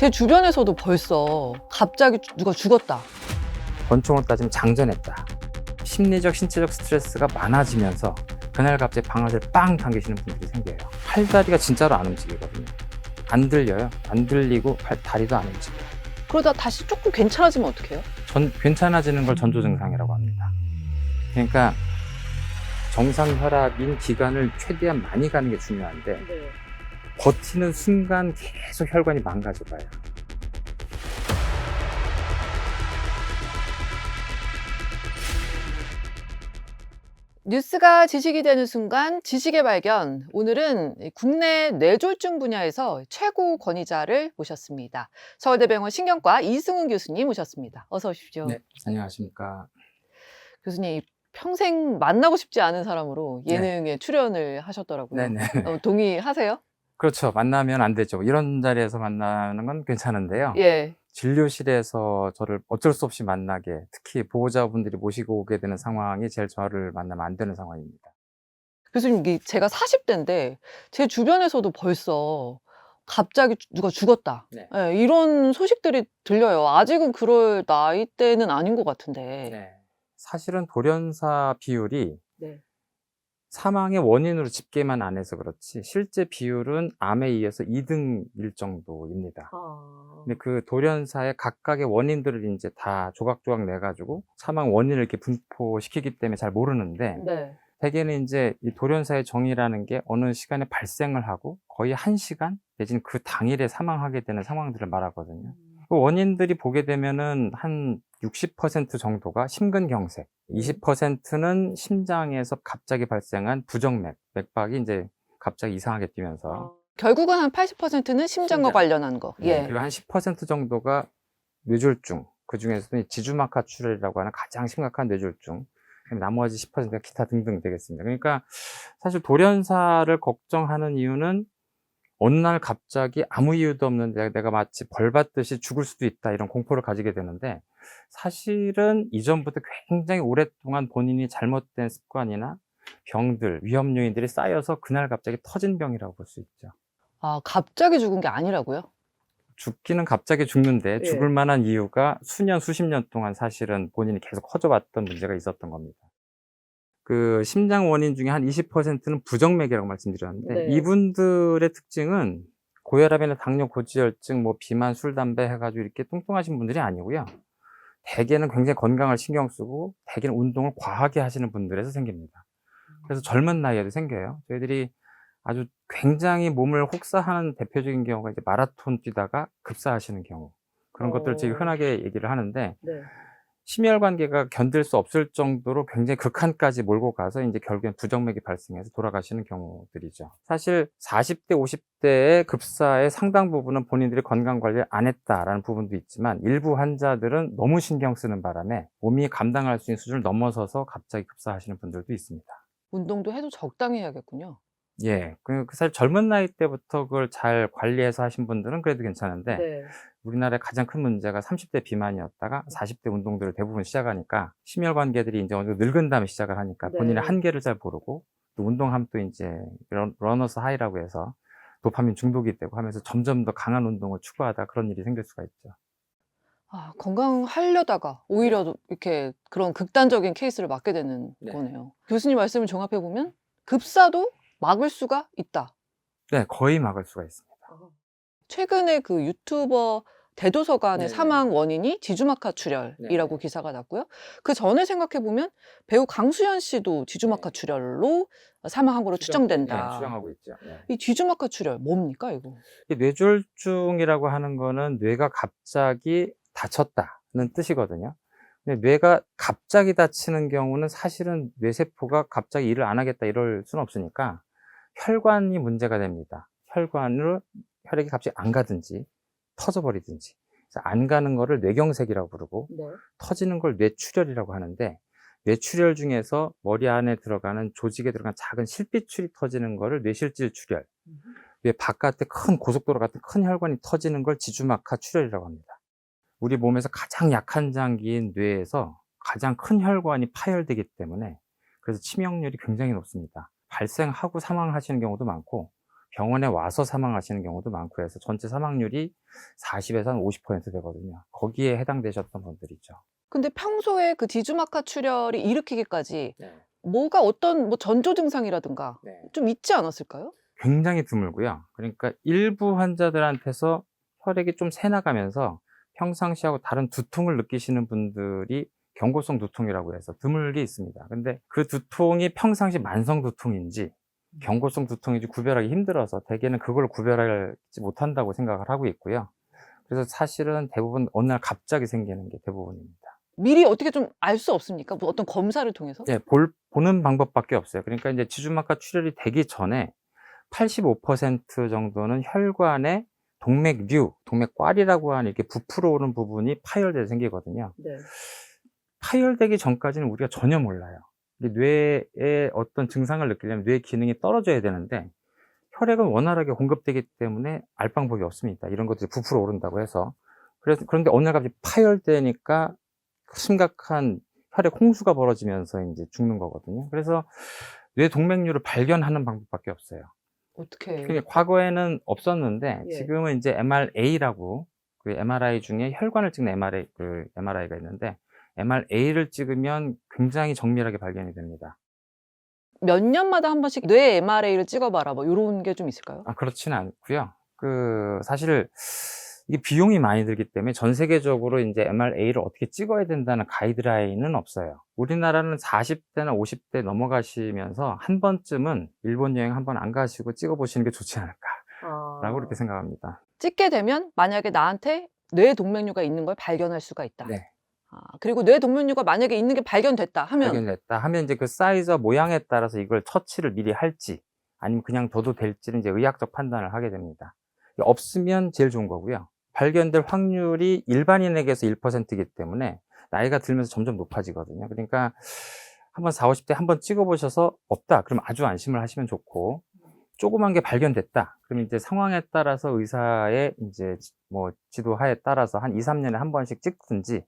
제 주변에서도 벌써 갑자기 누가 죽었다. 권총으로 따지면 장전했다. 심리적, 신체적 스트레스가 많아지면서 그날 갑자기 방아쇠를 빵 당기시는 분들이 생겨요. 팔다리가 진짜로 안 움직이거든요. 안 들려요. 안 들리고 다리도 안 움직여요. 그러다 다시 조금 괜찮아지면 어떡해요? 괜찮아지는 걸 전조 증상이라고 합니다. 그러니까 정상 혈압인 기간을 최대한 많이 가는 게 중요한데 버티는 순간 계속 혈관이 망가져가요. 뉴스가 지식이 되는 순간 지식의 발견. 오늘은 국내 뇌졸중 분야에서 최고 권위자를 모셨습니다. 서울대병원 신경과 이승훈 교수님 모셨습니다. 어서 오십시오. 네, 안녕하십니까. 교수님, 평생 만나고 싶지 않은 사람으로 네. 예능에 출연을 하셨더라고요. 네네. 동의하세요? 그렇죠. 만나면 안 되죠. 이런 자리에서 만나는 건 괜찮은데요. 예. 진료실에서 저를 어쩔 수 없이 만나게, 특히 보호자분들이 모시고 오게 되는 상황이 제일 저를 만나면 안 되는 상황입니다. 교수님, 제가 40대인데 제 주변에서도 벌써 갑자기 누가 죽었다. 네. 예, 이런 소식들이 들려요. 아직은 그럴 나이대는 아닌 것 같은데. 네. 사실은 돌연사 비율이 네. 사망의 원인으로 집계만 안 해서 그렇지 실제 비율은 암에 이어서 2등일 정도입니다. 근데 그 돌연사의 각각의 원인들을 이제 다 조각조각 내가지고 사망 원인을 이렇게 분포시키기 때문에 잘 모르는데 네. 대개는 이제 이 돌연사의 정의라는 게 어느 시간에 발생을 하고 거의 1시간 내지는 그 당일에 사망하게 되는 상황들을 말하거든요. 그 원인들이 보게 되면은 한 60% 정도가 심근경색, 20%는 심장에서 갑자기 발생한 부정맥, 맥박이 이제 갑자기 이상하게 뛰면서 결국은 한 80%는 심장과 심장. 관련한 거. 예. 그리고 한 10% 정도가 뇌졸중, 그 중에서도 지주막하 출혈이라고 하는 가장 심각한 뇌졸중, 나머지 10%가 기타 등등 되겠습니다. 그러니까 사실 돌연사를 걱정하는 이유는 어느 날 갑자기 아무 이유도 없는데 내가 마치 벌 받듯이 죽을 수도 있다 이런 공포를 가지게 되는데 사실은 이전부터 굉장히 오랫동안 본인이 잘못된 습관이나 병들, 위험 요인들이 쌓여서 그날 갑자기 터진 병이라고 볼 수 있죠. 아, 갑자기 죽은 게 아니라고요? 죽기는 갑자기 죽는데 예. 죽을 만한 이유가 수년, 수십 년 동안 사실은 본인이 계속 커져왔던 문제가 있었던 겁니다. 그 심장 원인 중에 한 20%는 부정맥이라고 말씀드렸는데 네. 이분들의 특징은 고혈압이나 당뇨, 고지혈증, 뭐 비만, 술, 담배 해가지고 이렇게 뚱뚱하신 분들이 아니고요. 대개는 굉장히 건강을 신경 쓰고 대개는 운동을 과하게 하시는 분들에서 생깁니다. 그래서 젊은 나이에도 생겨요. 저희들이 아주 굉장히 몸을 혹사하는 대표적인 경우가 이제 마라톤 뛰다가 급사하시는 경우. 그런 것들을 저희 흔하게 얘기를 하는데 네. 심혈관계가 견딜 수 없을 정도로 굉장히 극한까지 몰고 가서 이제 결국엔 부정맥이 발생해서 돌아가시는 경우들이죠. 사실 40대, 50대의 급사의 상당 부분은 본인들이 건강 관리를 안 했다라는 부분도 있지만 일부 환자들은 너무 신경 쓰는 바람에 몸이 감당할 수 있는 수준을 넘어서서 갑자기 급사하시는 분들도 있습니다. 운동도 해도 적당히 해야겠군요. 예. 사실 젊은 나이 때부터 그걸 잘 관리해서 하신 분들은 그래도 괜찮은데 네. 우리나라의 가장 큰 문제가 30대 비만이었다가 40대 운동들을 대부분 시작하니까 심혈관계들이 이제 어느 정도 늙은 다음에 시작을 하니까 네. 본인의 한계를 잘 모르고 또 운동하면 또 이제 러너스 하이라고 해서 도파민 중독이 되고 하면서 점점 더 강한 운동을 추구하다 그런 일이 생길 수가 있죠. 아, 건강하려다가 오히려 이렇게 그런 극단적인 케이스를 맞게 되는 네. 거네요. 교수님 말씀을 종합해 보면 급사도 막을 수가 있다. 네, 거의 막을 수가 있습니다. 최근에 그 유튜버 대도서관의 네네. 사망 원인이 지주막하 출혈이라고 네네. 기사가 났고요. 그 전에 생각해 보면 배우 강수연 씨도 지주막하 네. 출혈로 사망한 거로 추정된다. 네, 추정하고 있죠. 네. 이 지주막하 출혈 뭡니까 이거? 이 뇌졸중이라고 하는 거는 뇌가 갑자기 다쳤다는 뜻이거든요. 근데 뇌가 갑자기 다치는 경우는 사실은 뇌세포가 갑자기 일을 안 하겠다 이럴 수는 없으니까 혈관이 문제가 됩니다. 혈관으로 혈액이 갑자기 안 가든지 터져버리든지. 그래서 안 가는 거를 뇌경색이라고 부르고 네. 터지는 걸 뇌출혈이라고 하는데 뇌출혈 중에서 머리 안에 들어가는 조직에 들어간 작은 실핏줄이 터지는 거를 뇌실질 출혈. 뇌 바깥에 큰 고속도로 같은 큰 혈관이 터지는 걸 지주막하 출혈이라고 합니다. 우리 몸에서 가장 약한 장기인 뇌에서 가장 큰 혈관이 파열되기 때문에 그래서 치명률이 굉장히 높습니다. 발생하고 사망하시는 경우도 많고 병원에 와서 사망하시는 경우도 많고 해서 전체 사망률이 40에서 한 50% 되거든요. 거기에 해당되셨던 분들이죠. 근데 평소에 그 디주마카 출혈이 일으키기까지 네. 뭐가 어떤 뭐 전조 증상이라든가 네. 좀 있지 않았을까요? 굉장히 드물고요. 그러니까 일부 환자들한테서 혈액이 좀 새나가면서 평상시하고 다른 두통을 느끼시는 분들이 경고성 두통이라고 해서 드물게 있습니다. 근데 그 두통이 평상시 만성 두통인지 경고성 두통인지 구별하기 힘들어서 대개는 그걸 구별하지 못한다고 생각을 하고 있고요. 그래서 사실은 대부분 어느 날 갑자기 생기는 게 대부분입니다. 미리 어떻게 좀 알 수 없습니까? 뭐 어떤 검사를 통해서? 예, 보는 방법밖에 없어요. 그러니까 이제 지주막하 출혈이 되기 전에 85% 정도는 혈관에 동맥류, 동맥꽐이라고 하는 이렇게 부풀어 오는 부분이 파열돼서 생기거든요. 네. 파열되기 전까지는 우리가 전혀 몰라요. 뇌에 어떤 증상을 느끼려면 뇌 기능이 떨어져야 되는데 혈액은 원활하게 공급되기 때문에 알 방법이 없습니다. 이런 것들이 부풀어 오른다고 해서. 그런데 어느 날 갑자기 파열되니까 심각한 혈액 홍수가 벌어지면서 이제 죽는 거거든요. 그래서 뇌 동맥류를 발견하는 방법밖에 없어요. 어떻게? 그게 과거에는 없었는데 예. 지금은 이제 MRA라고 그 MRI 중에 혈관을 찍는 MRI가 있는데 MRA를 찍으면 굉장히 정밀하게 발견이 됩니다. 몇 년마다 한 번씩 뇌 MRA를 찍어봐라 뭐 요런 게 좀 있을까요? 그렇지는 않고요. 사실 이게 비용이 많이 들기 때문에 전 세계적으로 이제 MRA를 어떻게 찍어야 된다는 가이드라인은 없어요. 우리나라는 40대나 50대 넘어가시면서 한 번쯤은 일본 여행 한 번 안 가시고 찍어보시는 게 좋지 않을까라고 그렇게 생각합니다. 찍게 되면 만약에 나한테 뇌 동맥류가 있는 걸 발견할 수가 있다. 네. 그리고 뇌 동맥류가 만약에 있는 게 발견됐다 하면 발견됐다 하면 이제 그 사이즈와 모양에 따라서 이걸 처치를 미리 할지 아니면 그냥 둬도 될지는 이제 의학적 판단을 하게 됩니다. 없으면 제일 좋은 거고요. 발견될 확률이 일반인에게서 1%이기 때문에 나이가 들면서 점점 높아지거든요. 그러니까 한번 40, 50대 한번 찍어보셔서 없다. 그럼 아주 안심을 하시면 좋고 조그만 게 발견됐다. 그럼 이제 상황에 따라서 의사의 이제 뭐 지도하에 따라서 한 2, 3년에 한 번씩 찍든지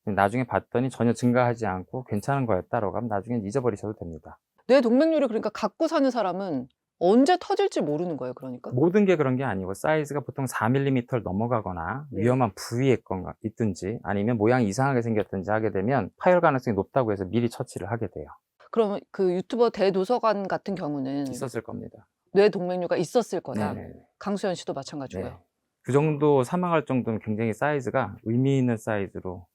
나중에 봤더니 전혀 증가하지 않고 괜찮은 거였다라고 하면 나중엔 잊어버리셔도 됩니다. 뇌 동맥류를 그러니까 갖고 사는 사람은 언제 터질지 모르는 거예요, 그러니까? 모든 게 그런 게 아니고 사이즈가 보통 4mm를 넘어가거나 네. 위험한 부위에 있든지 아니면 모양이 이상하게 생겼든지 하게 되면 파열 가능성이 높다고 해서 미리 처치를 하게 돼요. 그러면 그 유튜버 대도서관 같은 경우는 있었을 겁니다. 뇌 동맥류가 있었을 거다. 네네. 강수현 씨도 마찬가지고요. 네. 그 정도 사망할 정도는 굉장히 사이즈가 의미 있는 사이즈로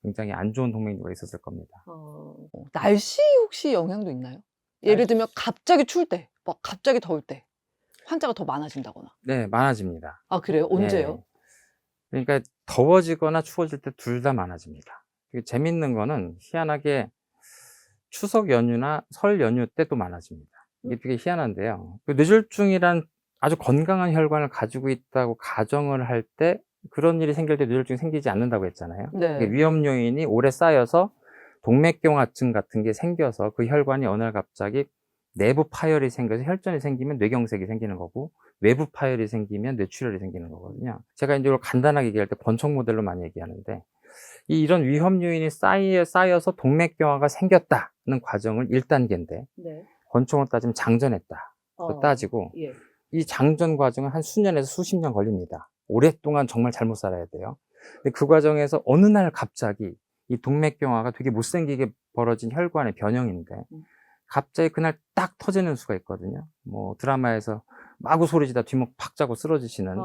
굉장히 안 좋은 동맥류가 있었을 겁니다. 날씨 혹시 영향도 있나요? 예를 들면 갑자기 추울 때, 막 갑자기 더울 때 환자가 더 많아진다거나. 네, 많아집니다. 그래요? 언제요? 네. 그러니까 더워지거나 추워질 때 둘 다 많아집니다. 재밌는 거는 희한하게 추석 연휴나 설 연휴 때 또 많아집니다. 이게 되게 희한한데요. 그 뇌졸중이란 아주 건강한 혈관을 가지고 있다고 가정을 할 때 그런 일이 생길 때 뇌졸중이 생기지 않는다고 했잖아요. 네. 위험 요인이 오래 쌓여서 동맥경화증 같은 게 생겨서 그 혈관이 어느 날 갑자기 내부 파열이 생겨서 혈전이 생기면 뇌경색이 생기는 거고 외부 파열이 생기면 뇌출혈이 생기는 거거든요. 제가 이제 이걸 간단하게 얘기할 때 권총 모델로 많이 얘기하는데 이런 위험 요인이 쌓여서 동맥경화가 생겼다는 과정을 1단계인데 네. 권총으로 따지면 장전했다. 또 따지고 예. 이 장전 과정은 한 수년에서 수십 년 걸립니다. 오랫동안 정말 잘못 살아야 돼요. 근데 그 과정에서 어느 날 갑자기 이 동맥경화가 되게 못생기게 벌어진 혈관의 변형인데 갑자기 그날 딱 터지는 수가 있거든요. 뭐 드라마에서 마구 소리지다 뒷목 팍 짜고 쓰러지시는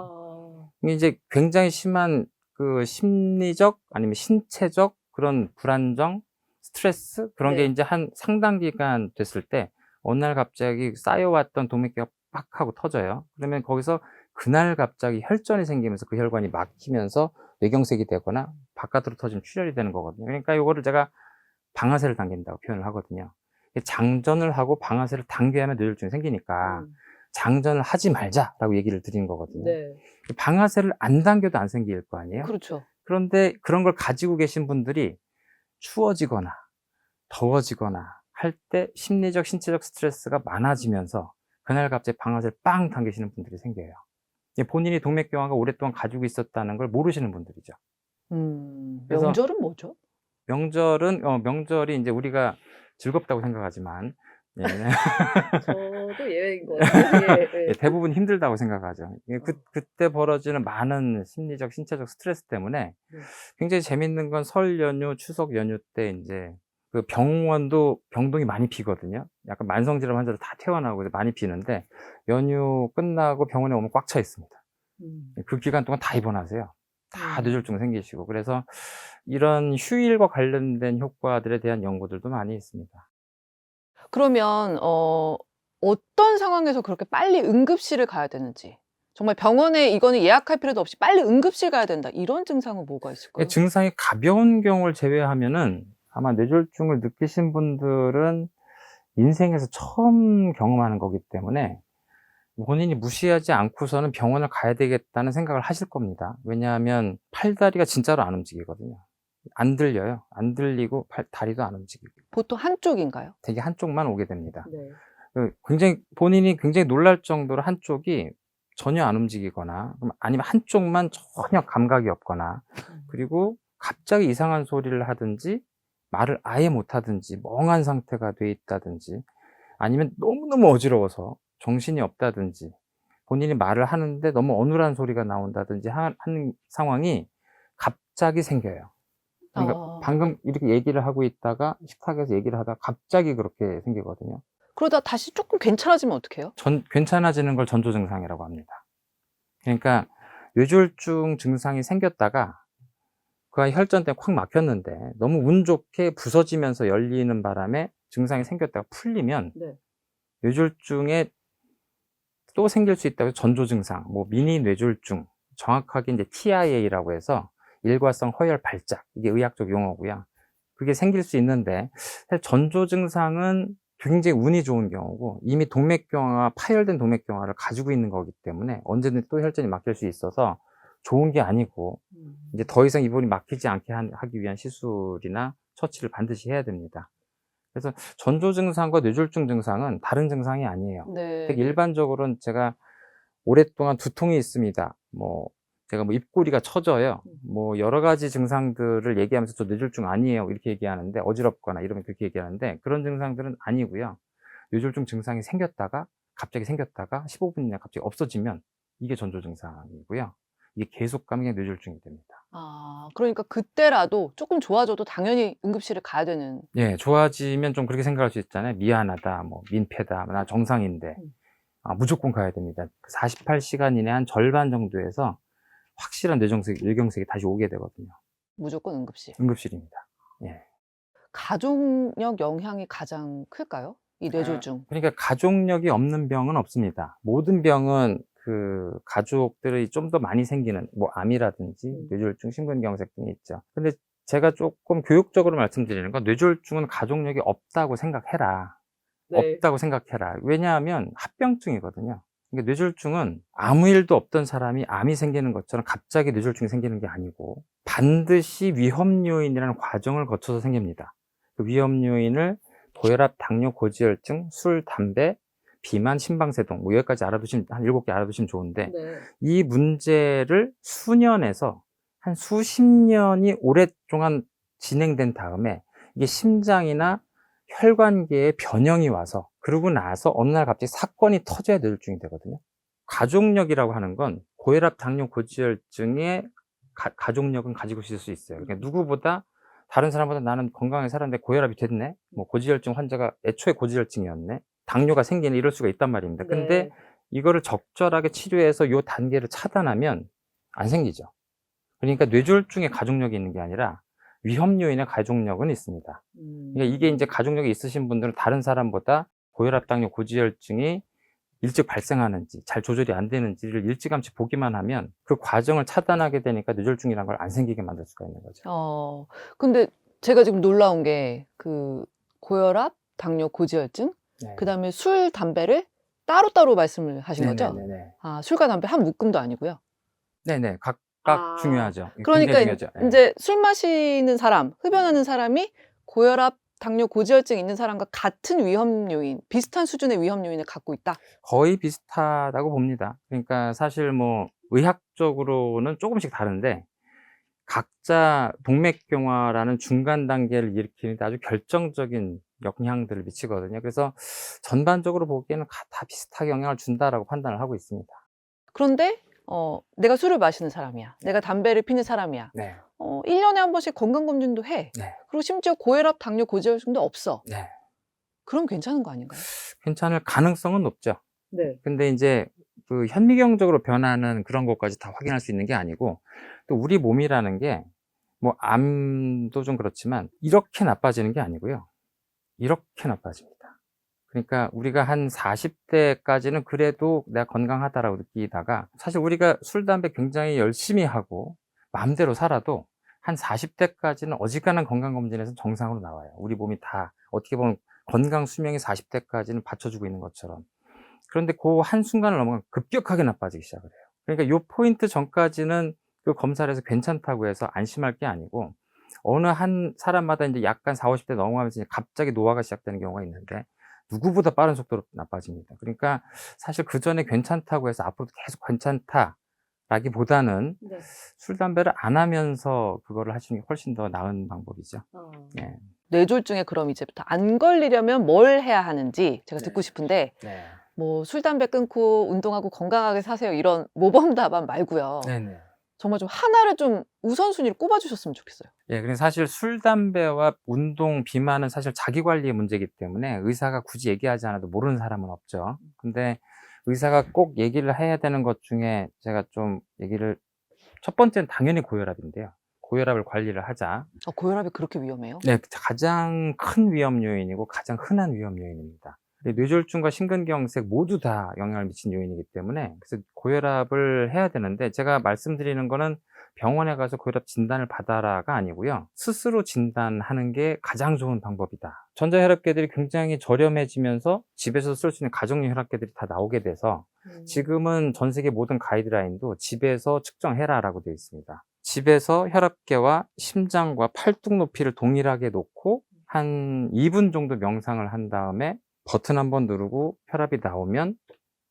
이게 이제 굉장히 심한 그 심리적 아니면 신체적 그런 불안정, 스트레스 그런 게 네. 이제 한 상당 기간 됐을 때 어느 날 갑자기 쌓여왔던 동맥경화가 팍 하고 터져요. 그러면 거기서 그날 갑자기 혈전이 생기면서 그 혈관이 막히면서 뇌경색이 되거나 바깥으로 터진 출혈이 되는 거거든요. 그러니까 이거를 제가 방아쇠를 당긴다고 표현을 하거든요. 장전을 하고 방아쇠를 당겨야만 뇌졸중이 생기니까 장전을 하지 말자라고 얘기를 드리는 거거든요. 네. 방아쇠를 안 당겨도 안 생길 거 아니에요? 그렇죠. 그런데 그런 걸 가지고 계신 분들이 추워지거나 더워지거나 할 때 심리적, 신체적 스트레스가 많아지면서 그날 갑자기 방아쇠를 빵 당기시는 분들이 생겨요. 본인이 동맥경화가 오랫동안 가지고 있었다는 걸 모르시는 분들이죠. 그래서 명절은 뭐죠? 명절이 이제 우리가 즐겁다고 생각하지만 예. 저도 예외인 것 같아요. 예, 대부분 힘들다고 생각하죠. 이게 그때 벌어지는 많은 심리적, 신체적 스트레스 때문에 네. 굉장히 재밌는 건 설 연휴, 추석 연휴 때 인제 그 병원도 병동이 많이 비거든요. 약간 만성질환 환자들 다 퇴원하고 이제 많이 비는데 연휴 끝나고 병원에 오면 꽉 차 있습니다. 음. 그 기간 동안 다 입원하세요. 다 음. 뇌졸중 생기시고. 그래서 이런 휴일과 관련된 효과들에 대한 연구들도 많이 있습니다. 그러면 어떤 상황에서 그렇게 빨리 응급실을 가야 되는지, 정말 병원에 이거는 예약할 필요도 없이 빨리 응급실 가야 된다, 이런 증상은 뭐가 그 있을까요? 증상이 가벼운 경우를 제외하면은 아마 뇌졸중을 느끼신 분들은 인생에서 처음 경험하는 거기 때문에 본인이 무시하지 않고서는 병원을 가야 되겠다는 생각을 하실 겁니다. 왜냐하면 팔다리가 진짜로 안 움직이거든요. 안 들려요. 안 들리고 다리도 안 움직이고. 보통 한쪽인가요? 되게 한쪽만 오게 됩니다. 네. 굉장히 본인이 굉장히 놀랄 정도로 한쪽이 전혀 안 움직이거나 아니면 한쪽만 전혀 감각이 없거나 그리고 갑자기 이상한 소리를 하든지 말을 아예 못 하든지 멍한 상태가 돼 있다든지 아니면 너무너무 어지러워서 정신이 없다든지 본인이 말을 하는데 너무 어눌한 소리가 나온다든지 하는 상황이 갑자기 생겨요. 그러니까 방금 이렇게 얘기를 하고 있다가 식탁에서 얘기를 하다가 갑자기 그렇게 생기거든요. 그러다 다시 조금 괜찮아지면 어떡해요? 괜찮아지는 걸 전조 증상이라고 합니다. 그러니까 뇌졸중 증상이 생겼다가 그 아이 혈전 때문에 콱 막혔는데 너무 운 좋게 부서지면서 열리는 바람에 증상이 생겼다가 풀리면 네. 뇌졸중에 또 생길 수 있다고 해서 전조 증상, 뭐 미니 뇌졸중, 정확하게 이제 TIA라고 해서 일과성 허혈 발작, 이게 의학적 용어고요. 그게 생길 수 있는데 사실 전조 증상은 굉장히 운이 좋은 경우고 이미 동맥경화, 파열된 동맥경화를 가지고 있는 거기 때문에 언제든지 또 혈전이 막힐 수 있어서 좋은 게 아니고 이제 더 이상 이번이 막히지 않게 하기 위한 시술이나 처치를 반드시 해야 됩니다. 그래서 전조 증상과 뇌졸중 증상은 다른 증상이 아니에요. 네. 되게 일반적으로는 제가 오랫동안 두통이 있습니다. 뭐 제가 뭐 입꼬리가 처져요. 뭐 여러 가지 증상들을 얘기하면서 저 뇌졸중 아니에요. 이렇게 얘기하는데 어지럽거나 이러면 그렇게 얘기하는데 그런 증상들은 아니고요. 뇌졸중 증상이 갑자기 생겼다가 15분 이내 갑자기 없어지면 이게 전조 증상이고요. 이게 계속 가면 그냥 뇌졸중이 됩니다. 그러니까 그때라도 조금 좋아져도 당연히 응급실을 가야 되는. 예, 좋아지면 좀 그렇게 생각할 수 있잖아요. 미안하다, 뭐 민폐다, 나 정상인데. 무조건 가야 됩니다. 48시간 이내 한 절반 정도에서 확실한 뇌경색이 다시 오게 되거든요. 무조건 응급실. 응급실입니다. 예. 가족력 영향이 가장 클까요? 이 뇌졸중. 그러니까 가족력이 없는 병은 없습니다. 모든 병은 그 가족들이 좀 더 많이 생기는 뭐 암이라든지 뇌졸중, 심근경색 등이 있죠. 근데 제가 조금 교육적으로 말씀드리는 건 뇌졸중은 가족력이 없다고 생각해라. 네. 없다고 생각해라. 왜냐하면 합병증이거든요. 그러니까 뇌졸중은 아무 일도 없던 사람이 암이 생기는 것처럼 갑자기 뇌졸중이 생기는 게 아니고 반드시 위험 요인이라는 과정을 거쳐서 생깁니다. 그 위험 요인을 고혈압, 당뇨, 고지혈증, 술, 담배, 비만, 심방세동 뭐 여기까지 알아두시면 한 7개 알아두시면 좋은데 네. 이 문제를 수년에서 한 수십 년이 오랫동안 진행된 다음에 이게 심장이나 혈관계에 변형이 와서 그러고 나서 어느 날 갑자기 사건이 터져야 뇌졸중이 되거든요. 가족력이라고 하는 건 고혈압, 당뇨, 고지혈증의 가족력은 가지고 있을 수 있어요. 그러니까 누구보다 다른 사람보다 나는 건강하게 살았는데 고혈압이 됐네, 뭐 고지혈증 환자가 애초에 고지혈증이었네, 당뇨가 생기네, 이럴 수가 있단 말입니다. 근데 이거를 적절하게 치료해서 요 단계를 차단하면 안 생기죠. 그러니까 뇌졸중에 가족력이 있는 게 아니라 위험 요인의 가족력은 있습니다. 그러니까 이게 이제 가족력이 있으신 분들은 다른 사람보다 고혈압, 당뇨, 고지혈증이 일찍 발생하는지 잘 조절이 안 되는지를 일찌감치 보기만 하면 그 과정을 차단하게 되니까 뇌졸중이라는 걸 안 생기게 만들 수가 있는 거죠. 근데 제가 지금 놀라운 게 그 고혈압, 당뇨, 고지혈증, 네. 그다음에 술, 담배를 따로따로 말씀을 하신 거죠? 네네네. 술과 담배 한 묶음도 아니고요? 네네. 각각 중요하죠. 그러니까 굉장히 중요하죠. 예. 인제 술 마시는 사람, 흡연하는 사람이 고혈압, 당뇨, 고지혈증 있는 사람과 같은 위험 요인, 비슷한 수준의 위험 요인을 갖고 있다? 거의 비슷하다고 봅니다. 그러니까 사실 뭐 의학적으로는 조금씩 다른데 각자 동맥경화라는 중간 단계를 일으키는 데 아주 결정적인 영향들을 미치거든요. 그래서 전반적으로 보기에는 다 비슷하게 영향을 준다라고 판단을 하고 있습니다. 그런데 내가 술을 마시는 사람이야. 내가 담배를 피는 사람이야. 네. 1년에 한 번씩 건강검진도 해. 네. 그리고 심지어 고혈압, 당뇨, 고지혈증도 없어. 네. 그럼 괜찮은 거 아닌가요? 괜찮을 가능성은 높죠. 네. 근데 이제 그 현미경적으로 변하는 그런 것까지 다 확인할 수 있는 게 아니고, 또 우리 몸이라는 게 뭐 암도 좀 그렇지만 이렇게 나빠지는 게 아니고요. 이렇게 나빠집니다. 그러니까 우리가 한 40대까지는 그래도 내가 건강하다라고 느끼다가, 사실 우리가 술, 담배 굉장히 열심히 하고 마음대로 살아도 한 40대까지는 어지간한 건강검진에서 정상으로 나와요. 우리 몸이 다 어떻게 보면 건강 수명이 40대까지는 받쳐주고 있는 것처럼. 그런데 그 한순간을 넘어가면 급격하게 나빠지기 시작을 해요. 그러니까 요 포인트 전까지는 그 검사를 해서 괜찮다고 해서 안심할 게 아니고, 어느 한 사람마다 이제 약간 40, 50대 넘어가면서 이제 갑자기 노화가 시작되는 경우가 있는데, 누구보다 빠른 속도로 나빠집니다. 그러니까 사실 그 전에 괜찮다고 해서 앞으로도 계속 괜찮다라기보다는 네. 술, 담배를 안 하면서 그거를 하시는 게 훨씬 더 나은 방법이죠. 네. 뇌졸중에 그럼 이제부터 안 걸리려면 뭘 해야 하는지 제가 네. 듣고 싶은데, 네. 뭐 술, 담배 끊고 운동하고 건강하게 사세요 이런 모범 답안 말고요. 네네. 정말 좀 하나를 좀 우선순위를 꼽아주셨으면 좋겠어요. 예, 그래서 사실 술, 담배와 운동, 비만은 사실 자기 관리의 문제이기 때문에 의사가 굳이 얘기하지 않아도 모르는 사람은 없죠. 근데 의사가 꼭 얘기를 해야 되는 것 중에 제가 좀 첫 번째는 당연히 고혈압인데요. 고혈압을 관리를 하자. 고혈압이 그렇게 위험해요? 네, 가장 큰 위험 요인이고 가장 흔한 위험 요인입니다. 뇌졸중과 심근경색 모두 다 영향을 미친 요인이기 때문에, 그래서 고혈압을 해야 되는데, 제가 말씀드리는 거는 병원에 가서 고혈압 진단을 받아라가 아니고요. 스스로 진단하는 게 가장 좋은 방법이다. 전자혈압계들이 굉장히 저렴해지면서 집에서 쓸 수 있는 가정용 혈압계들이 다 나오게 돼서 지금은 전 세계 모든 가이드라인도 집에서 측정해라라고 되어 있습니다. 집에서 혈압계와 심장과 팔뚝 높이를 동일하게 놓고 한 2분 정도 명상을 한 다음에 버튼 한번 누르고 혈압이 나오면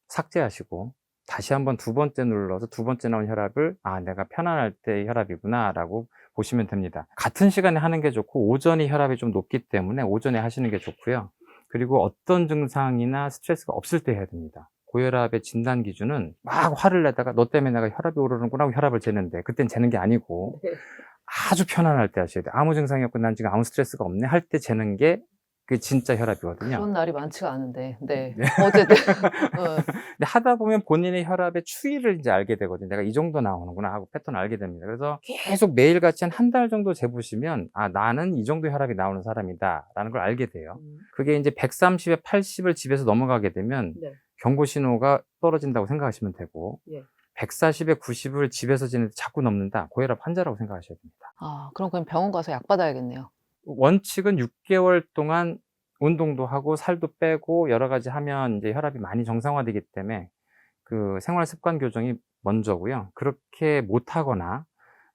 삭제하시고, 다시 한번 두 번째 눌러서 두 번째 나온 혈압을 내가 편안할 때 혈압이구나 라고 보시면 됩니다. 같은 시간에 하는 게 좋고, 오전이 혈압이 좀 높기 때문에 오전에 하시는 게 좋고요. 그리고 어떤 증상이나 스트레스가 없을 때 해야 됩니다. 고혈압의 진단 기준은 막 화를 내다가 너 때문에 내가 혈압이 오르는구나 하고 혈압을 재는데, 그땐 재는 게 아니고 아주 편안할 때 하셔야 돼요. 아무 증상이 없고 난 지금 아무 스트레스가 없네 할 때 재는 게 그 진짜 혈압이거든요. 그런 날이 많지가 않은데. 네. 어쨌든. 근데 하다 보면 본인의 혈압의 추이를 이제 알게 되거든요. 내가 이 정도 나오는구나 하고 패턴을 알게 됩니다. 그래서 계속 매일같이 한 달 정도 재보시면 나는 이 정도 혈압이 나오는 사람이다 라는 걸 알게 돼요. 그게 이제 130에 80을 집에서 넘어가게 되면 네. 경고 신호가 떨어진다고 생각하시면 되고, 예. 140에 90을 집에서 지내는데 자꾸 넘는다, 고혈압 환자라고 생각하셔야 됩니다. 그럼 그냥 병원 가서 약 받아야겠네요. 원칙은 6개월 동안 운동도 하고 살도 빼고 여러 가지 하면 이제 혈압이 많이 정상화되기 때문에 그 생활 습관 교정이 먼저고요. 그렇게 못하거나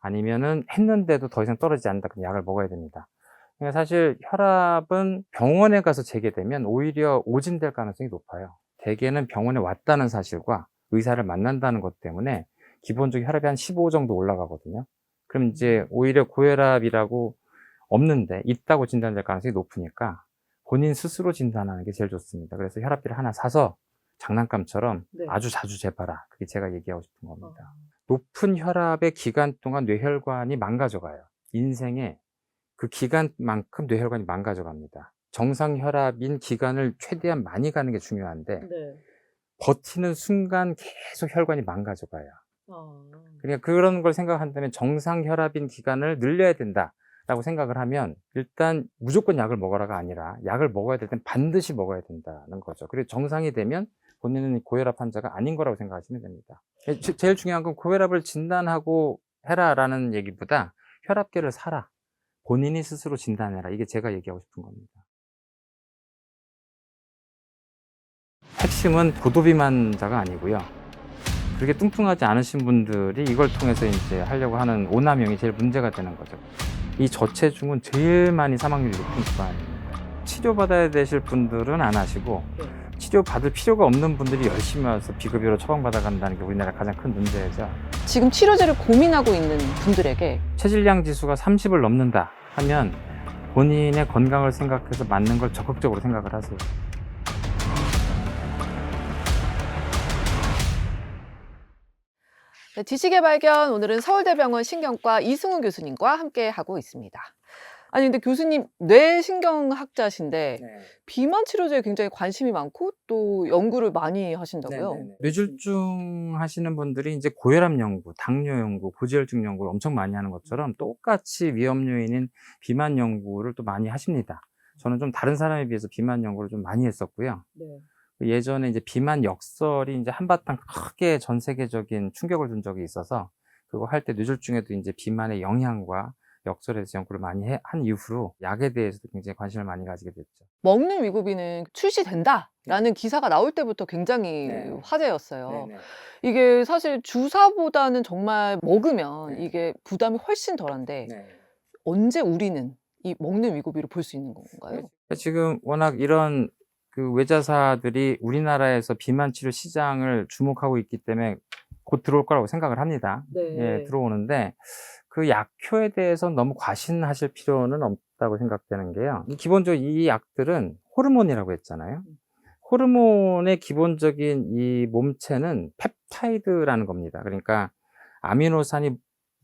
아니면은 했는데도 더 이상 떨어지지 않는다, 그럼 약을 먹어야 됩니다. 그러니까 사실 혈압은 병원에 가서 재게 되면 오히려 오진될 가능성이 높아요. 대개는 병원에 왔다는 사실과 의사를 만난다는 것 때문에 기본적으로 혈압이 한 15 정도 올라가거든요. 그럼 이제 오히려 고혈압이라고 없는데 있다고 진단될 가능성이 높으니까 본인 스스로 진단하는 게 제일 좋습니다. 그래서 혈압계를 하나 사서 장난감처럼 네. 아주 자주 재봐라. 그게 제가 얘기하고 싶은 겁니다. 높은 혈압의 기간 동안 뇌혈관이 망가져가요. 인생에 그 기간만큼 뇌혈관이 망가져갑니다. 정상 혈압인 기간을 최대한 많이 가는 게 중요한데, 네. 버티는 순간 계속 혈관이 망가져가요. 그러니까 그런 걸 생각한다면 정상 혈압인 기간을 늘려야 된다 라고 생각을 하면, 일단 무조건 약을 먹어라가 아니라 약을 먹어야 될 땐 반드시 먹어야 된다는 거죠. 그리고 정상이 되면 본인은 고혈압 환자가 아닌 거라고 생각하시면 됩니다. 제일 중요한 건 고혈압을 진단하고 해라라는 얘기보다 혈압계를 사라, 본인이 스스로 진단해라, 이게 제가 얘기하고 싶은 겁니다. 핵심은 고도비만자가 아니고요. 그렇게 뚱뚱하지 않으신 분들이 이걸 통해서 이제 하려고 하는 오남용이 제일 문제가 되는 거죠. 이 저체중은 제일 많이 사망률이 높은 질환입니다. 치료받아야 되실 분들은 안 하시고, 치료받을 필요가 없는 분들이 열심히 와서 비급여로 처방받아 간다는 게 우리나라 가장 큰 문제죠. 지금 치료제를 고민하고 있는 분들에게 체질량 지수가 30을 넘는다 하면 본인의 건강을 생각해서 맞는 걸 적극적으로 생각을 하세요. 네, 지식의 발견 오늘은 서울대병원 신경과 이승훈 교수님과 함께 하고 있습니다. 아니 근데 교수님 뇌신경학자신데 비만 치료제에 굉장히 관심이 많고 또 연구를 많이 하신다고요? 뇌졸중 하시는 분들이 이제 고혈압 연구, 당뇨 연구, 고지혈증 연구를 엄청 많이 하는 것처럼 똑같이 위험 요인인 비만 연구를 또 많이 하십니다. 저는 좀 다른 사람에 비해서 비만 연구를 좀 많이 했었고요. 네. 예전에 이제 비만 역설이 이제 한바탕 크게 전 세계적인 충격을 준 적이 있어서 그거 할 때 뇌졸중에도 이제 비만의 영향과 역설에 대해서 연구를 많이 한 이후로 약에 대해서도 굉장히 관심을 많이 가지게 됐죠. 먹는 위고비는 출시된다라는 기사가 나올 때부터 굉장히 네. 화제였어요. 이게 사실 주사보다는 정말 먹으면 네. 이게 부담이 훨씬 덜한데 언제 우리는 이 먹는 위고비를 볼 수 있는 건가요? 지금 워낙 이런 그 외자사들이 우리나라에서 비만 치료 시장을 주목하고 있기 때문에 곧 들어올 거라고 생각을 합니다. 네. 들어오는데 그 약효에 대해서 너무 과신하실 필요는 없다고 생각되는 게요. 기본적으로 이 약들은 호르몬이라고 했잖아요. 호르몬의 기본적인 이 몸체는 펩타이드라는 겁니다. 그러니까 아미노산이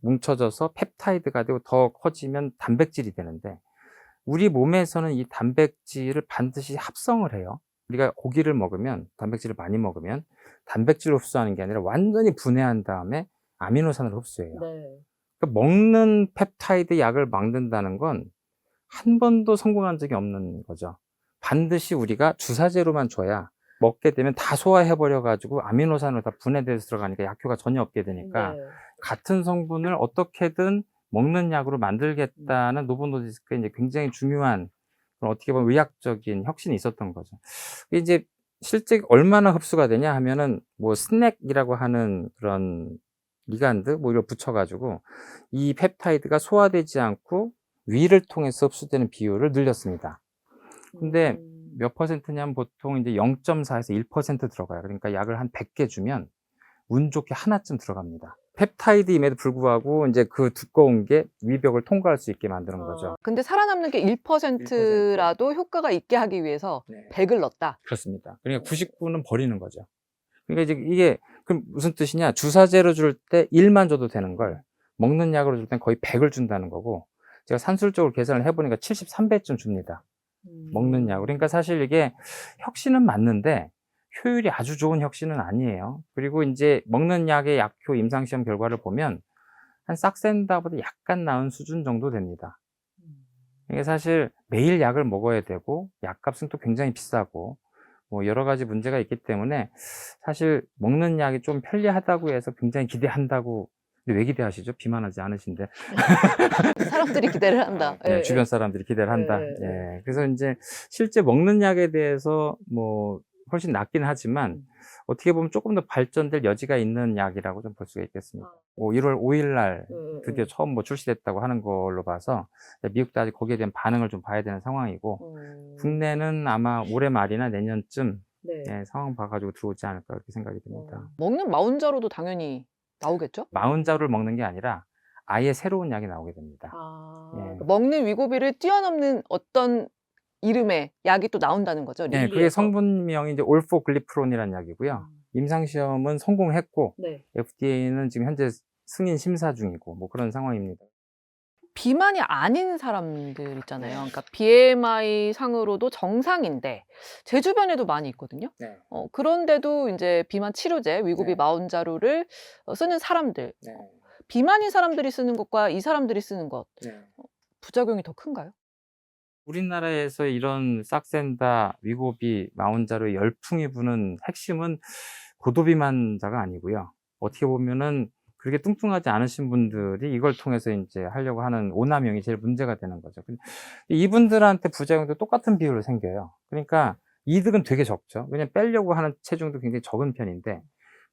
뭉쳐져서 펩타이드가 되고 더 커지면 단백질이 되는데 우리 몸에서는 이 단백질을 반드시 합성을 해요. 우리가 고기를 먹으면 단백질을 많이 먹으면 단백질을 흡수하는 게 아니라 완전히 분해한 다음에 아미노산을 흡수해요. 네. 그러니까 먹는 펩타이드 약을 만든다는 건 한 번도 성공한 적이 없는 거죠. 반드시 우리가 주사제로만 줘야 먹게 되면 다 소화해버려 가지고 아미노산으로 다 분해돼서 들어가니까 약효가 전혀 없게 되니까 네. 같은 성분을 어떻게든 먹는 약으로 만들겠다는 노보 노디스크의 이제 굉장히 중요한 그런 어떻게 보면 의학적인 혁신이 있었던 거죠. 이제 실제 얼마나 흡수가 되냐 하면은 뭐 스낵이라고 하는 그런 리간드 뭐 이걸 붙여가지고 이 펩타이드가 소화되지 않고 위를 통해서 흡수되는 비율을 늘렸습니다. 근데 몇 퍼센트냐면 보통 이제 0.4에서 1% 들어가요. 그러니까 약을 한 100개 주면 운 좋게 하나쯤 들어갑니다. 펩타이드임에도 불구하고 이제 그 두꺼운 게 위벽을 통과할 수 있게 만드는 거죠. 근데 살아남는 게 1%라도 효과가 있게 하기 위해서 100을 넣었다. 그렇습니다. 그러니까 99는 버리는 거죠. 그러니까 이제 이게 그럼 무슨 뜻이냐? 주사제로 줄 때 1만 줘도 되는 걸 먹는 약으로 줄 땐 거의 100을 준다는 거고 제가 산술적으로 계산을 해보니까 73배쯤 줍니다. 먹는 약으로. 그러니까 사실 이게 혁신은 맞는데 효율이 아주 좋은 혁신은 아니에요. 그리고 이제 먹는 약의 약효 임상시험 결과를 보면 한 싹센다보다 약간 나은 수준 정도 됩니다. 이게 사실 매일 약을 먹어야 되고 약값은 또 굉장히 비싸고 뭐 여러 가지 문제가 있기 때문에 사실 먹는 약이 좀 편리하다고 해서 굉장히 기대한다고. 근데 왜 기대하시죠? 비만하지 않으신데. 사람들이 기대를 한다. 네, 주변 사람들이 기대를 한다. 예. 그래서 이제 실제 먹는 약에 대해서 뭐 훨씬 낫긴 하지만 어떻게 보면 조금 더 발전될 여지가 있는 약이라고 좀 볼 수가 있겠습니다. 1월 5일 날 드디어 처음 뭐 출시됐다고 하는 걸로 봐서 미국도 아직 거기에 대한 반응을 좀 봐야 되는 상황이고 국내는 아마 올해 말이나 내년쯤 상황 봐가지고 들어오지 않을까 그렇게 생각이 듭니다. 먹는 마운자로도 당연히 나오겠죠? 마운자를 먹는 게 아니라 아예 새로운 약이 나오게 됩니다. 그러니까 먹는 위고비를 뛰어넘는 어떤 이름의 약이 또 나온다는 거죠? 네, 그게 성분명이 이제 올포글리프론이라는 약이고요. 임상시험은 성공했고 FDA는 지금 현재 승인 심사 중이고 뭐 그런 상황입니다. 비만이 아닌 사람들 있잖아요. 그러니까 BMI 상으로도 정상인데 제 주변에도 많이 있거든요. 그런데도 이제 비만 치료제 위고비 마운자로를 쓰는 사람들, 비만인 사람들이 쓰는 것과 이 사람들이 쓰는 것 부작용이 더 큰가요? 우리나라에서 이런 싹센다, 위고비, 마운자로 열풍이 부는 핵심은 고도비만자가 아니고요. 어떻게 보면은 그렇게 뚱뚱하지 않으신 분들이 이걸 통해서 이제 하려고 하는 오남용이 제일 문제가 되는 거죠. 이분들한테 부작용도 똑같은 비율로 생겨요. 그러니까 이득은 되게 적죠. 왜냐면 빼려고 하는 체중도 굉장히 적은 편인데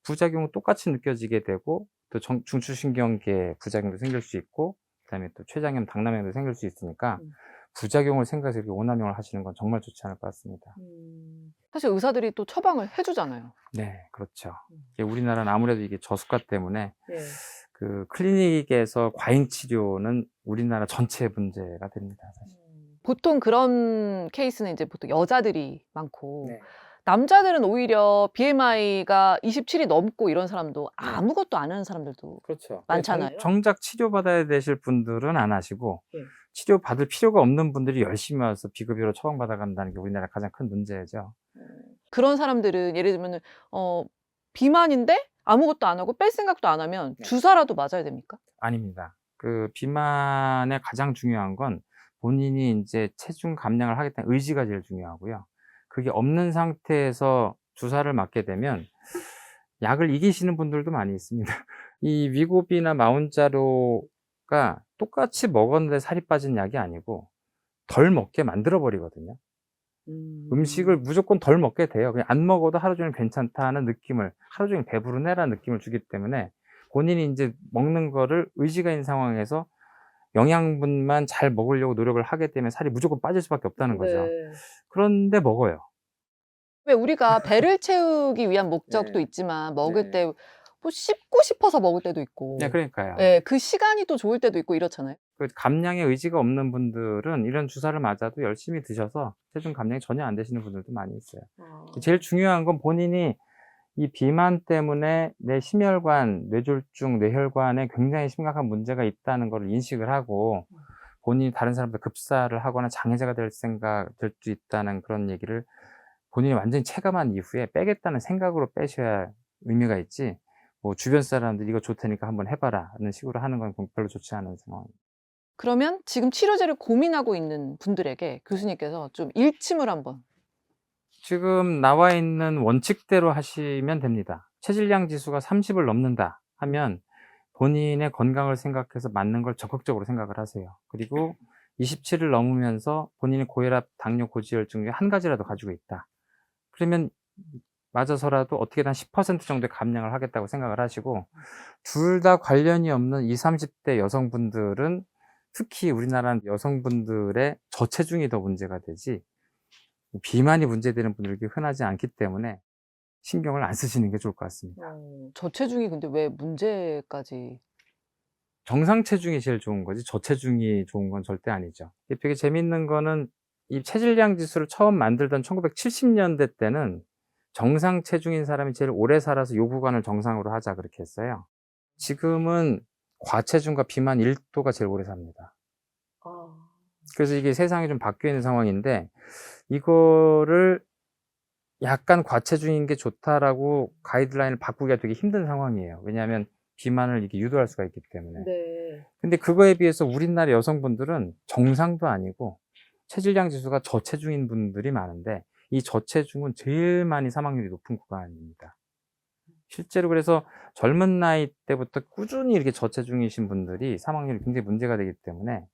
부작용은 똑같이 느껴지게 되고 또 중추신경계 부작용도 생길 수 있고 그다음에 또 췌장염, 당남염도 생길 수 있으니까 부작용을 생각해서 이렇게 오남용을 하시는 건 정말 좋지 않을 것 같습니다. 사실 의사들이 또 처방을 해주잖아요. 네, 그렇죠. 우리나라는 아무래도 이게 저수가 때문에 그 클리닉에서 과잉 치료는 우리나라 전체의 문제가 됩니다, 사실. 보통 그런 케이스는 이제 보통 여자들이 많고 네. 남자들은 오히려 BMI가 27이 넘고 이런 사람도 네. 아무것도 안 하는 사람들도 그렇죠. 많잖아요. 정작 치료받아야 되실 분들은 안 하시고 네. 치료받을 필요가 없는 분들이 열심히 와서 비급여로 처방받아 간다는 게 우리나라 가장 큰 문제죠. 그런 사람들은 예를 들면은 비만인데 아무것도 안 하고 뺄 생각도 안 하면 네. 주사라도 맞아야 됩니까? 아닙니다. 그 비만의 가장 중요한 건 본인이 인제 체중 감량을 하겠다는 의지가 제일 중요하고요. 그게 없는 상태에서 주사를 맞게 되면 약을 이기시는 분들도 많이 있습니다. 이 위고비나 마운자로가 똑같이 먹었는데 살이 빠진 약이 아니고 덜 먹게 만들어 버리거든요. 음식을 무조건 덜 먹게 돼요. 그냥 안 먹어도 하루 종일 괜찮다는 느낌을, 하루 종일 배부르네라는 느낌을 주기 때문에 본인이 인제 먹는 거를 의지가 있는 상황에서 영양분만 잘 먹으려고 노력을 하게 되면 살이 무조건 빠질 수밖에 없다는 거죠. 네. 그런데 먹어요. 왜 우리가 배를 채우기 위한 목적도 네. 있지만 먹을 네. 때 뭐 씹고 싶어서 먹을 때도 있고 네, 그러니까요. 예, 그 시간이 또 좋을 때도 있고 이렇잖아요. 그 감량의 의지가 없는 분들은 이런 주사를 맞아도 열심히 드셔서 체중 감량이 전혀 안 되시는 분들도 많이 있어요. 제일 중요한 건 본인이 이 비만 때문에 내 심혈관, 뇌졸중, 뇌혈관에 굉장히 심각한 문제가 있다는 걸 인식을 하고 본인이 다른 사람보다 급사를 하거나 장애자가 될 수 있다는 그런 얘기를 본인이 완전히 체감한 이후에 빼겠다는 생각으로 빼셔야 의미가 있지, 뭐 주변 사람들이 "이거 좋다니까 한번 해 봐라."는 식으로 하는 건 별로 좋지 않은 상황입니다. 그러면 지금 치료제를 고민하고 있는 분들에게 교수님께서 좀 일침을 한번. 지금 나와 있는 원칙대로 하시면 됩니다. 체질량 지수가 30을 넘는다 하면 본인의 건강을 생각해서 맞는 걸 적극적으로 생각을 하세요. 그리고 27을 넘으면서 본인이 고혈압, 당뇨, 고지혈증 중에 한 가지라도 가지고 있다, 그러면 맞아서라도 어떻게든 한 10% 정도의 감량을 하겠다고 생각을 하시고, 둘 다 관련이 없는 20-30대 여성분들은 특히 우리나라 여성분들의 저체중이 더 문제가 되지 비만이 문제되는 분들이 그렇게 흔하지 않기 때문에 신경을 안 쓰시는 게 좋을 것 같습니다. 저체중이 근데 왜 문제까지. 정상 체중이 제일 좋은 거지 저체중이 좋은 건 절대 아니죠. 이게 되게 재밌는 거는 이 체질량 지수를 처음 만들던 1970년대 때는 정상 체중인 사람이 제일 오래 살아서 요 구간을 정상으로 하자 그렇게 했어요. 지금은 과체중과 비만 1도가 제일 오래 삽니다. 그래서 이게 세상이 좀 바뀌어 있는 상황인데, 이거를 약간 과체중인 게 좋다라고 가이드라인을 바꾸기가 되게 힘든 상황이에요. 왜냐하면 비만을 이렇게 유도할 수가 있기 때문에. 네. 근데 그거에 비해서 우리나라 여성분들은 정상도 아니고 체질량 지수가 저체중인 분들이 많은데, 이 저체중은 제일 많이 사망률이 높은 구간입니다. 실제로 그래서 젊은 나이 때부터 꾸준히 이렇게 저체중이신 분들이 사망률이 굉장히 문제가 되기 때문에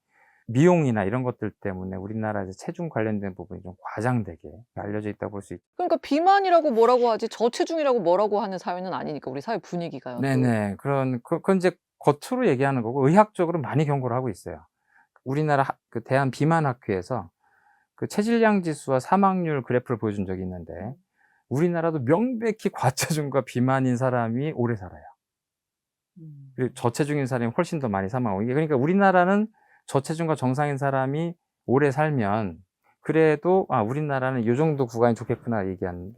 미용이나 이런 것들 때문에 우리나라에서 체중 관련된 부분이 좀 과장되게 알려져 있다고 볼 수 있죠. 그러니까 비만이라고 뭐라고 하지 저체중이라고 뭐라고 하는 사회는 아니니까 우리 사회 분위기가요 또. 네네. 그건 이제 겉으로 얘기하는 거고 의학적으로 많이 경고를 하고 있어요. 우리나라 그 대한비만학회에서 그 체질량 지수와 사망률 그래프를 보여준 적이 있는데 우리나라도 명백히 과체중과 비만인 사람이 오래 살아요. 그리고 저체중인 사람이 훨씬 더 많이 사망하고, 이게 그러니까 우리나라는 저체중과 정상인 사람이 오래 살면 그래도 '아 우리나라는 요 정도 구간이 좋겠구나.'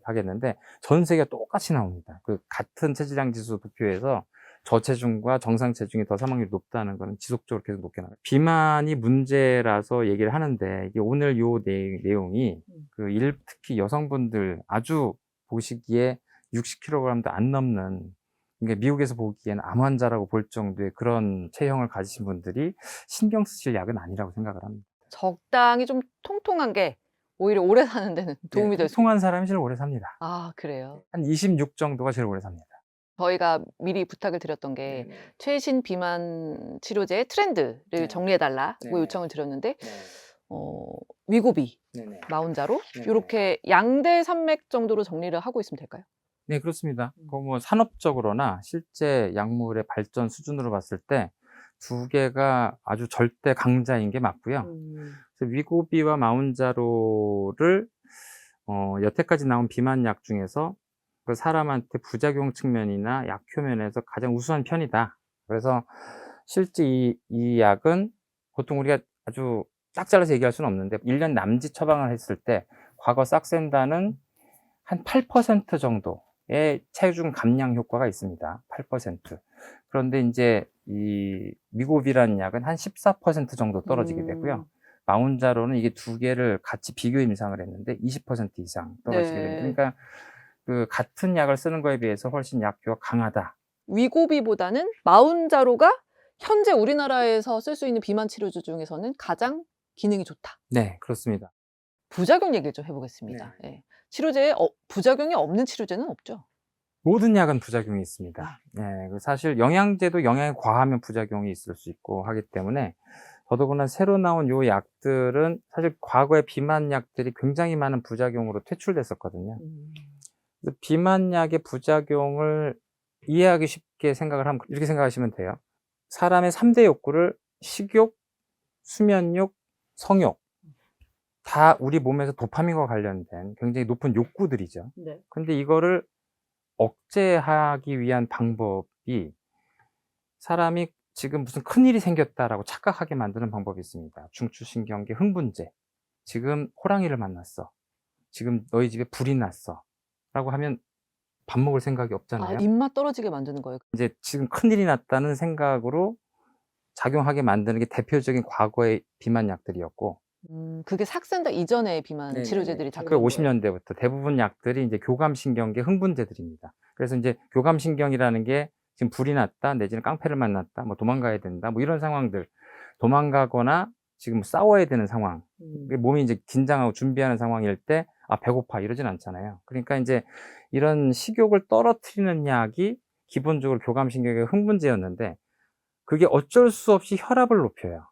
하겠는데 전 세계가 똑같이 나옵니다. 그 같은 체질량 지수 도표에서 저체중과 정상 체중이 더 사망률이 높다는 거는 지속적으로 계속 높게 나와요. 비만이 문제라서 얘기를 하는데, 이게 오늘 요 내용이 특히 여성분들 아주 보시기에 60kg도 안 넘는, 그러니까 미국에서 보기에는 암 환자라고 볼 정도의 그런 체형을 가지신 분들이 신경 쓰실 약은 아니라고 생각을 합니다. 적당히 좀 통통한 게 오히려 오래 사는 데는 도움이 될 수. 통통한 사람이 제일 오래 삽니다. 아, 그래요? 한 26 정도가 제일 오래 삽니다. 저희가 미리 부탁을 드렸던 게 네네. 최신 비만 치료제의 트렌드를 네. 정리해 달라고 네네. 요청을 드렸는데 네. 위고비, 네네. 마운자로 네네. 요렇게 양대 산맥 정도로 정리를 하고 있으면 될까요? 네, 그렇습니다. 뭐 산업적으로나 실제 약물의 발전 수준으로 봤을 때 두 개가 아주 절대 강자인 게 맞고요. 그래서 위고비와 마운자로를 여태까지 나온 비만약 중에서 그 사람한테 부작용 측면이나 약효 면에서 가장 우수한 편이다. 그래서 실제 이 약은 보통 우리가 아주 딱 잘라서 얘기할 수는 없는데 1년 남짓 처방을 했을 때 과거 싹센다는 한 8% 정도의 체중 감량 효과가 있습니다. 8%. 그런데 이제 이 미고비라는 약은 한 14% 정도 떨어지게 되고요. 마운자로는 이게 두 개를 같이 비교 임상을 했는데 20% 이상 떨어지게 네. 됩니다. 그러니까 그 같은 약을 쓰는 거에 비해서 훨씬 약효가 강하다. 위고비보다는 마운자로가 현재 우리나라에서 쓸 수 있는 비만 치료제 중에서는 가장 기능이 좋다. 네, 그렇습니다. 부작용 얘기를 좀 해보겠습니다. 예. 치료제에 부작용이 없는 치료제는 없죠. 모든 약은 부작용이 있습니다. 네, 사실 영양제도 영양이 과하면 부작용이 있을 수 있고 하기 때문에 더더구나 새로 나온 요 약들은 사실 과거에 비만 약들이 굉장히 많은 부작용으로 퇴출됐었거든요. 그래서 비만 약의 부작용을 이해하기 쉽게 생각을 하면 이렇게 생각하시면 돼요. 사람의 3대 욕구를 식욕, 수면욕, 성욕 다 우리 몸에서 도파민과 관련된 굉장히 높은 욕구들이죠. 네. 근데 이거를 억제하기 위한 방법이 사람이 지금 무슨 큰일이 생겼다라고 착각하게 만드는 방법이 있습니다. 중추신경계 흥분제. 지금 호랑이를 만났어. 지금 너희 집에 불이 났어. 라고 하면 밥 먹을 생각이 아, 없잖아요. 입맛 떨어지게 만드는 거예요. 이제 지금 큰일이 났다는 생각으로 작용하게 만드는 게 대표적인 과거의 비만 약들이었고, 그게 삭센다 이전의 비만 네네네. 치료제들이 다 그런 거예요. 1950년대부터 대부분 약들이 이제 교감신경계 흥분제들입니다. 그래서 이제 교감신경이라는 게 지금 불이 났다, 내지는 깡패를 만났다, 뭐 도망가야 된다, 뭐 이런 상황들, 도망가거나 지금 싸워야 되는 상황, 몸이 이제 긴장하고 준비하는 상황일 때, 아, 배고파, 이러진 않잖아요. 그러니까 이제 이런 식욕을 떨어뜨리는 약이 기본적으로 교감신경계 흥분제였는데, 그게 어쩔 수 없이 혈압을 높여요.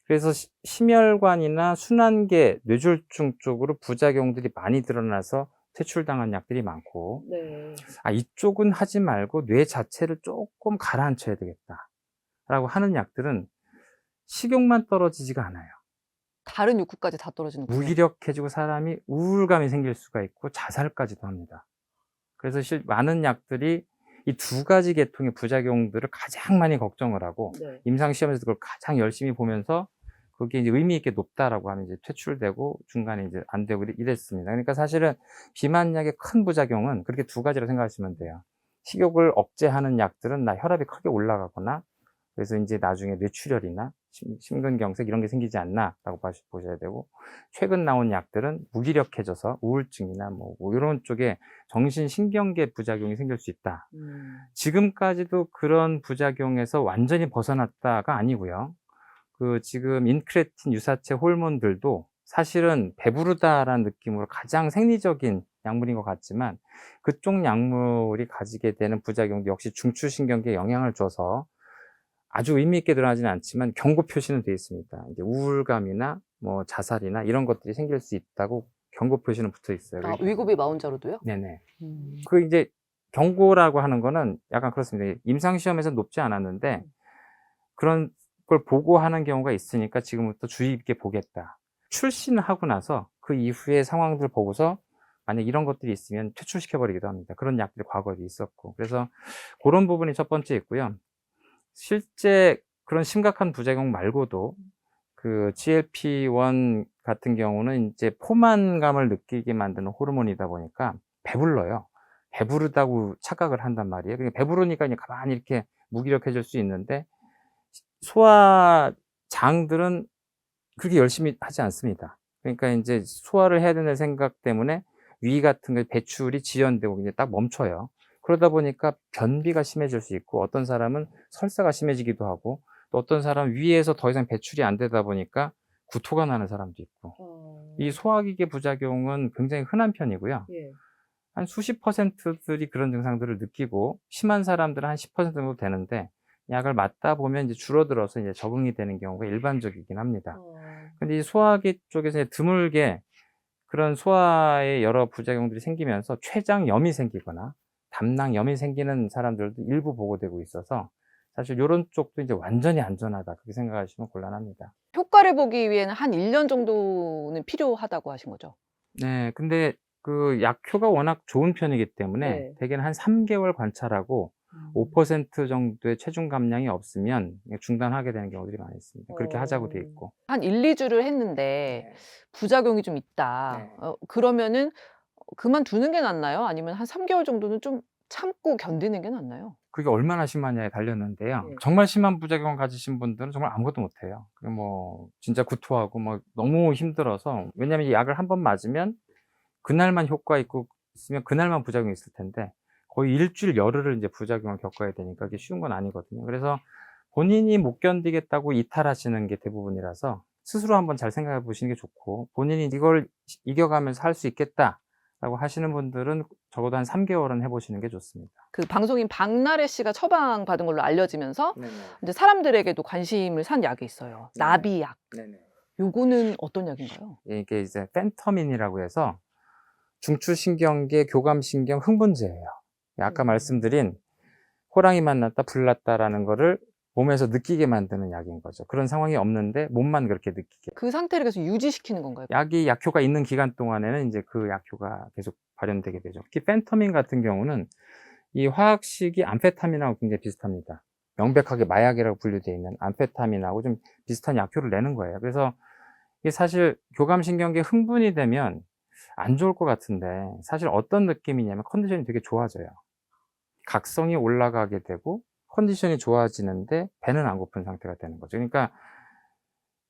그래서 심혈관이나 순환계, 뇌졸중 쪽으로 부작용들이 많이 드러나서 퇴출당한 약들이 많고, 네. 아, 이쪽은 하지 말고 뇌 자체를 조금 가라앉혀야 되겠다라고 하는 약들은 식욕만 떨어지지가 않아요. 다른 욕구까지 다 떨어지는군요. 무기력해지고 사람이 우울감이 생길 수가 있고 자살까지도 합니다. 그래서 많은 약들이 이 두 가지 계통의 부작용들을 가장 많이 걱정을 하고 네. 임상시험에서 그걸 가장 열심히 보면서 그게 이제 의미 있게 높다라고 하면 이제 퇴출되고 중간에 이제 안 되고 이랬습니다. 그러니까 사실은 비만약의 큰 부작용은 그렇게 두 가지로 생각하시면 돼요. 식욕을 억제하는 약들은 나 혈압이 크게 올라가거나 그래서 이제 나중에 뇌출혈이나 심근경색 이런 게 생기지 않나라고 보셔야 되고, 최근 나온 약들은 무기력해져서 우울증이나 뭐 이런 쪽에 정신신경계 부작용이 생길 수 있다. 지금까지도 그런 부작용에서 완전히 벗어났다가 아니고요. 그 지금 인크레틴 유사체 호르몬들도 사실은 배부르다라는 느낌으로 가장 생리적인 약물인 것 같지만 그쪽 약물이 가지게 되는 부작용도 역시 중추신경계에 영향을 줘서 아주 의미 있게 드러나지는 않지만 경고 표시는 되어 있습니다. 이제 우울감이나 뭐 자살이나 이런 것들이 생길 수 있다고 경고 표시는 붙어 있어요. 아, 위고비 마운자로도요? 네네. 음. 그 이제 경고라고 하는 거는 약간 그렇습니다. 임상시험에서 높지 않았는데 그런 걸 보고 하는 경우가 있으니까 지금부터 주의 깊게 보겠다. 출신을 하고 나서 그 이후의 상황들 보고서 만약 이런 것들이 있으면 퇴출시켜버리기도 합니다. 그런 약들이 과거에도 있었고. 그래서 그런 부분이 첫 번째 있고요. 실제 그런 심각한 부작용 말고도 그 GLP-1 같은 경우는 이제 포만감을 느끼게 만드는 호르몬이다 보니까 배불러요. 배부르다고 착각을 한단 말이에요. 그러니까 배부르니까 이제 가만히 이렇게 무기력해질 수 있는데 소화장들은 그렇게 열심히 하지 않습니다. 그러니까 이제 소화를 해야 되는 생각 때문에 위 같은 게 배출이 지연되고 이제 딱 멈춰요. 그러다 보니까 변비가 심해질 수 있고 어떤 사람은 설사가 심해지기도 하고 또 어떤 사람은 위에서 더 이상 배출이 안 되다 보니까 구토가 나는 사람도 있고 이 소화기계 부작용은 굉장히 흔한 편이고요. 예. 한 수십 %들이 그런 증상들을 느끼고 심한 사람들은 한 10% 정도 되는데 약을 맞다 보면 이제 줄어들어서 이제 적응이 되는 경우가 일반적이긴 합니다. 근데 이 소화기 쪽에서 드물게 그런 소화에 여러 부작용들이 생기면서 췌장염이 생기거나 담낭염이 생기는 사람들도 일부 보고되고 있어서 사실 요런 쪽도 이제 완전히 안전하다 그렇게 생각하시면 곤란합니다. 효과를 보기 위해는 한 1년 정도는 필요하다고 하신 거죠? 네. 근데 그 약효가 워낙 좋은 편이기 때문에 네. 대개는 한 3개월 관찰하고 5% 정도의 체중 감량이 없으면 중단하게 되는 경우들이 많이 있습니다. 그렇게 하자고 돼 있고. 한 1~2주를 했는데 네. 부작용이 좀 있다. 네. 그러면은 그만두는 게 낫나요? 아니면 한 3개월 정도는 좀 참고 견디는 게 낫나요? 그게 얼마나 심하냐에 달렸는데요. 네. 정말 심한 부작용을 가지신 분들은 정말 아무것도 못해요. 뭐 진짜 구토하고 뭐 너무 힘들어서, 왜냐하면 이 약을 한 번 맞으면 그날만 효과 있고 있으면 그날만 부작용이 있을 텐데 거의 일주일 열흘을 이제 부작용을 겪어야 되니까 그게 쉬운 건 아니거든요. 그래서 본인이 못 견디겠다고 이탈하시는 게 대부분이라서 스스로 한번 잘 생각해 보시는 게 좋고, 본인이 이걸 이겨가면서 할 수 있겠다라고 하시는 분들은 적어도 한 3개월은 해보시는 게 좋습니다. 그 방송인 박나래 씨가 처방받은 걸로 알려지면서 네네. 이제 사람들에게도 관심을 산 약이 있어요. 네. 나비약. 네네. 요거는 어떤 약인가요? 이게 이제 펜터민이라고 해서 중추신경계 교감신경 흥분제예요. 아까 말씀드린 호랑이 만났다 불났다라는 거를 몸에서 느끼게 만드는 약인 거죠. 그런 상황이 없는데 몸만 그렇게 느끼게. 그 상태를 계속 유지시키는 건가요? 약이 약효가 있는 기간 동안에는 이제 그 약효가 계속 발현되게 되죠. 특히 펜터민 같은 경우는 이 화학식이 암페타민하고 굉장히 비슷합니다. 명백하게 마약이라고 분류되어 있는 암페타민하고 좀 비슷한 약효를 내는 거예요. 그래서 이게 사실 교감신경계 흥분이 되면 안 좋을 것 같은데 사실 어떤 느낌이냐면 컨디션이 되게 좋아져요. 각성이 올라가게 되고 컨디션이 좋아지는데 배는 안 고픈 상태가 되는 거죠. 그러니까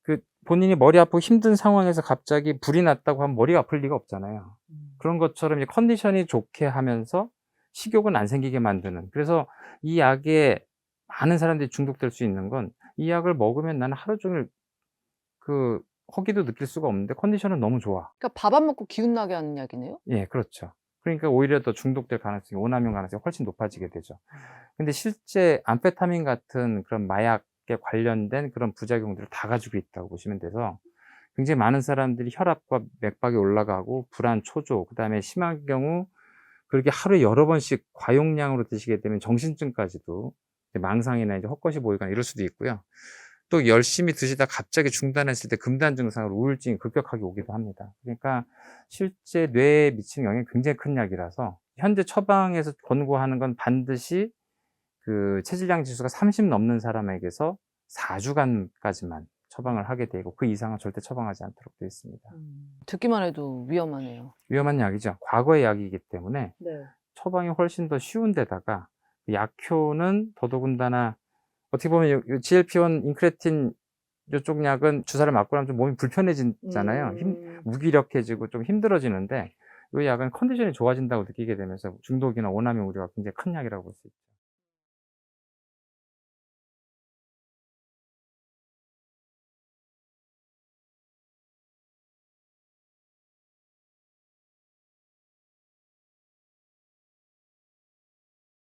그 본인이 머리 아프고 힘든 상황에서 갑자기 불이 났다고 하면 머리가 아플 리가 없잖아요. 그런 것처럼 이제 컨디션이 좋게 하면서 식욕은 안 생기게 만드는. 그래서 이 약에 많은 사람들이 중독될 수 있는 건, 이 약을 먹으면 나는 하루 종일 그 허기도 느낄 수가 없는데 컨디션은 너무 좋아. 그러니까 밥 안 먹고 기운 나게 하는 약이네요? 예, 그렇죠. 그러니까 오히려 더 중독될 가능성이, 오남용 가능성이 훨씬 높아지게 되죠. 근데 실제 암페타민 같은 그런 마약에 관련된 그런 부작용들을 다 가지고 있다고 보시면 돼서 굉장히 많은 사람들이 혈압과 맥박이 올라가고 불안, 초조, 그다음에 심한 경우 그렇게 하루에 여러 번씩 과용량으로 드시게 되면 정신증까지도, 이제 망상이나 이제 헛것이 보이거나 이럴 수도 있고요. 또 열심히 드시다 갑자기 중단했을 때 금단 증상으로 우울증이 급격하게 오기도 합니다. 그러니까 실제 뇌에 미치는 영향이 굉장히 큰 약이라서 현재 처방에서 권고하는 건 반드시 그 체질량 지수가 30 넘는 사람에게서 4주간까지만 처방을 하게 되고 그 이상은 절대 처방하지 않도록 되어 있습니다. 듣기만 해도 위험하네요. 위험한 약이죠. 과거의 약이기 때문에 네. 처방이 훨씬 더 쉬운 데다가 약효는 더더군다나 어떻게 보면 GLP-1 인크레틴 이쪽 약은 주사를 맞고 나면 좀 몸이 불편해지잖아요. 무기력해지고 좀 힘들어지는데 이 약은 컨디션이 좋아진다고 느끼게 되면서 중독이나 오남용 우려가 굉장히 큰 약이라고 볼 수 있죠.